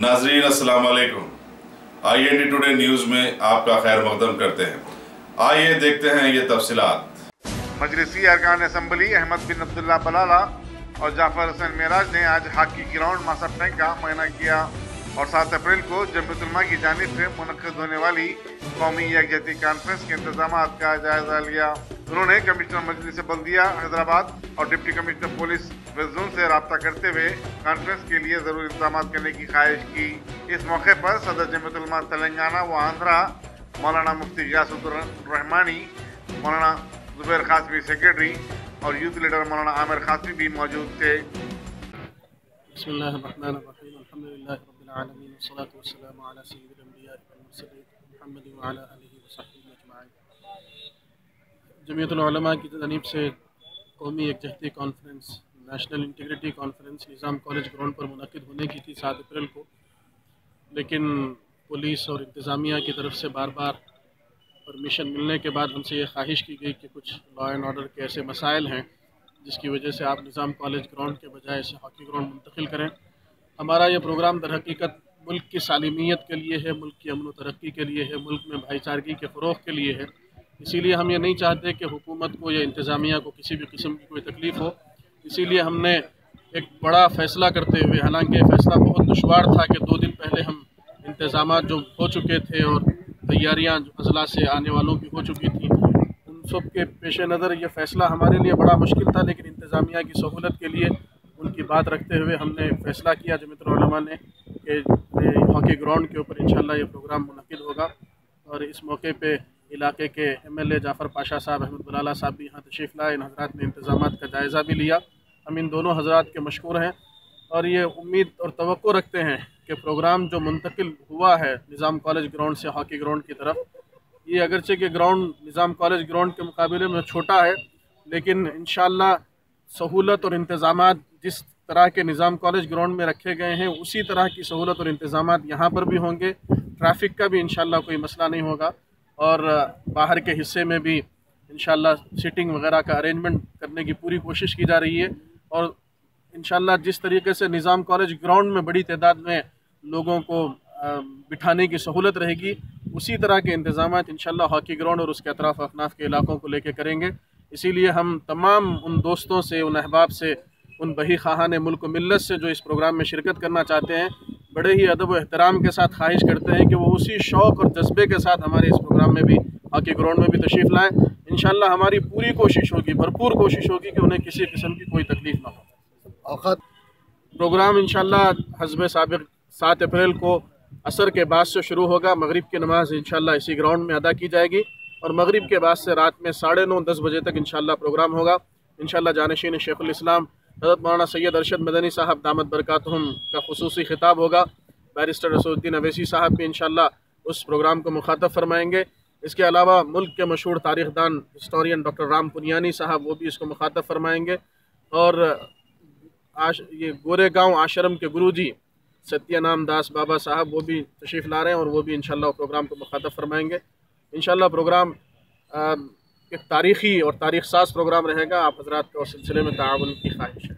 नाजरीन अस्सलाम वालेकुम। IND टुडे न्यूज़ में आपका खैर मकदम करते हैं। आइए देखते हैं ये तफसीलात। मजलिसी अरकान असम्बली अहमद बिन अब्दुल्ला बलाला और जाफर हुसैन मेराज ने आज हॉकी ग्राउंड मासब टैंक का मुआयना किया और 7 अप्रैल को जमयतुल उलमा की जानिब से मुनक्किद होने वाली कौमी यकजहती कॉन्फ्रेंस के इंतजामात का जायजा लिया। उन्होंने कमिश्नर मजलिस बल्दिया हैदराबाद और deputy commissioner police west zone से रब्ता करते हुए कॉन्फ्रेंस के लिए जरूरी इंतजाम करने की ख्वाहिश की। इस मौके पर सदर जमयतुल उलमा तेलंगाना व आंध्रा मौलाना मुफ्ती गियासुद्दीन रहमानी, मौलाना जुबैर खासमी सेक्रेटरी और यूथ लीडर मौलाना आमिर खासमी भी मौजूद थे। बिस्मिल्लाहिर्रहमानिर्रहीम, अल्हम्दुलिल्लाहि रब्बिल आलमीन, वस्सलातु वस्सलामु अला सय्यिदिल अंबिया'i वल मुरसलीन मुहम्मद व अला आलिहि व सहबिहि अजमाइन। जमीयतुल उलमा की जानिब से कौमी यकजहती कॉन्फ्रेंस, नेशनल इंटीग्रिटी कॉन्फ्रेंस निज़ाम कॉलेज ग्राउंड पर मुनक्किद होने की थी 7 अप्रैल को, लेकिन पुलिस और इंतज़ामिया की तरफ से बार बार परमिशन मिलने के बाद हमसे ये ख्वाहिश की गई कि कुछ लॉ एंड ऑर्डर के ऐसे मसाइल हैं जिसकी वजह से आप निज़ाम कॉलेज ग्राउंड के बजाय इसे हॉकी ग्राउंड मुंतकिल करें। हमारा ये प्रोग्राम दर हकीकत मुल्क की सालिमियत के लिए है, मुल्क की अमन व तरक्की के लिए है, मुल्क में भाईचारगी के फ़रोग़ के लिए है। इसीलिए हम ये नहीं चाहते कि हुकूमत को या इंतज़ामिया को किसी भी किस्म की कोई तकलीफ़ हो। इसीलिए हमने एक बड़ा फ़ैसला करते हुए, हालांकि फ़ैसला बहुत दुश्वार था कि 2 दिन पहले हम इंतज़ामात जो हो चुके थे और तैयारियाँ अज़ला से आने वालों की हो चुकी थी, उन सब के पेश नज़र ये फ़ैसला हमारे लिए बड़ा मुश्किल था, लेकिन इंतज़ामिया की सहूलत के लिए उनकी बात रखते हुए हमने फ़ैसला किया जमीयतुल उलमा ने कि हॉकी ग्राउंड के ऊपर इंशाअल्लाह ये प्रोग्राम मुनक्किद होगा। और इस मौके पे इलाके के MLA जाफ़र पाशा साहब, अहमद बलाला साहब भी यहाँ तशरीफ़ लाए। इन हज़रात ने इंतज़ामात का जायज़ा भी लिया। हम इन दोनों हज़रात के मशकूर हैं और ये उम्मीद और तवक्को रखते हैं कि प्रोग्राम जो मुंतकिल हुआ है निज़ाम कॉलेज ग्राउंड से हॉकी ग्राउंड की तरफ, ये अगरचे कि ग्राउंड निज़ाम कॉलेज ग्राउंड के मुकाबले में छोटा है, लेकिन इंशाअल्लाह सहूलत और इंतज़ामात जिस तरह के निज़ाम कॉलेज ग्राउंड में रखे गए हैं उसी तरह की सहूलत और इंतज़ामात यहाँ पर भी होंगे। ट्रैफिक का भी इंशाअल्लाह कोई मसला नहीं होगा और बाहर के हिस्से में भी इंशाअल्लाह सिटिंग वगैरह का अरेंजमेंट करने की पूरी कोशिश की जा रही है। और इंशाअल्लाह जिस तरीके से निज़ाम कॉलेज ग्राउंड में बड़ी तादाद में लोगों को बिठाने की सहूलत रहेगी, उसी तरह के इंतज़ामात इंशाअल्लाह हॉकी ग्राउंड और उसके अतराफ़ अफनाफ के इलाकों को लेकर करेंगे। इसीलिए हम तमाम उन दोस्तों से, उन अहबाब से, उन बही ख़ाहान मुल्क व मिल्लत से जो इस प्रोग्राम में शिरकत करना चाहते हैं, बड़े ही अदब व एहतराम के साथ ख्वाहिश करते हैं कि वो उसी शौक़ और जज्बे के साथ हमारे इस प्रोग्राम में भी, हॉकी ग्राउंड में भी तशरीफ़ लाएँ। इंशाअल्लाह हमारी पूरी कोशिश होगी, भरपूर कोशिश होगी कि उन्हें किसी किस्म की कोई तकलीफ़ ना हो। प्रोग्राम इंशाअल्लाह हस्ब साबिक़ 7 अप्रैल को असर के बाद से शुरू होगा। मगरिब की नमाज़ इंशाअल्लाह इसी ग्राउंड में अदा की जाएगी और मगरिब के बाद से रात में 9:30-10 बजे तक इंशाअल्लाह प्रोग्राम होगा। इंशाअल्लाह जानशीन शेखुल इस्लाम हज़रत मौलाना सैयद अरशद मदनी साहब दामत बरकातुहुम का खुसूसी खिताब होगा। बैरिस्टर रसूलुद्दीन अवैसी साहब भी इंशाअल्लाह उस प्रोग्राम को मुखातब फरमाएंगे। इसके अलावा मुल्क के मशहूर तारीख़दान हिस्टोरियन डॉक्टर राम पुनियानी साहब वो भी इसको मुखातब फरमाएंगे। और ये गोरेगांव आश्रम के गुरुजी सत्यनाम दास बाबा साहब वो भी तशरीफ़ ला रहे हैं और वो भी इंशाअल्लाह प्रोग्राम को मुखातब फरमाएंगे। इंशाअल्लाह प्रोग्राम एक तारीख़ी और तारीख़ साज़ प्रोग्राम रहेगा। आप हज़रात को उस सिलसिले में ताआवुन की ख्वाहिश है।